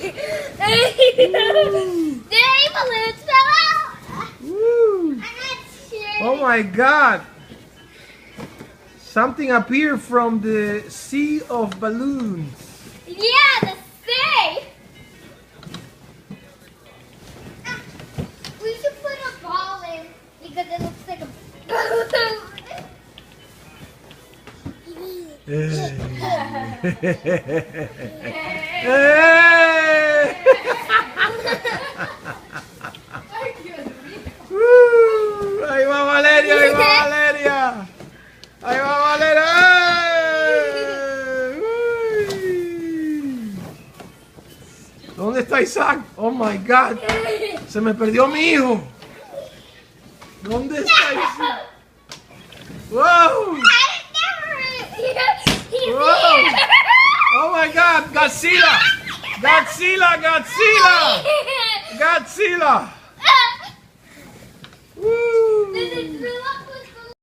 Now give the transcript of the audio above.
Yay, balloons fell out. Woo. I'm not sure. Oh my God! Something appeared from the sea of balloons. Yeah, the sea. We should put a ball in because it looks like a balloon. Ahí va Valeria, ahí va Valeria. Ahí va Valeria. ¿Dónde está Isaac? Oh my God. Se me perdió mi hijo. ¿Dónde está Isaac? Wow. Wow. Oh my God. Godzilla. Godzilla. Godzilla. Godzilla. Woo. Does it feel up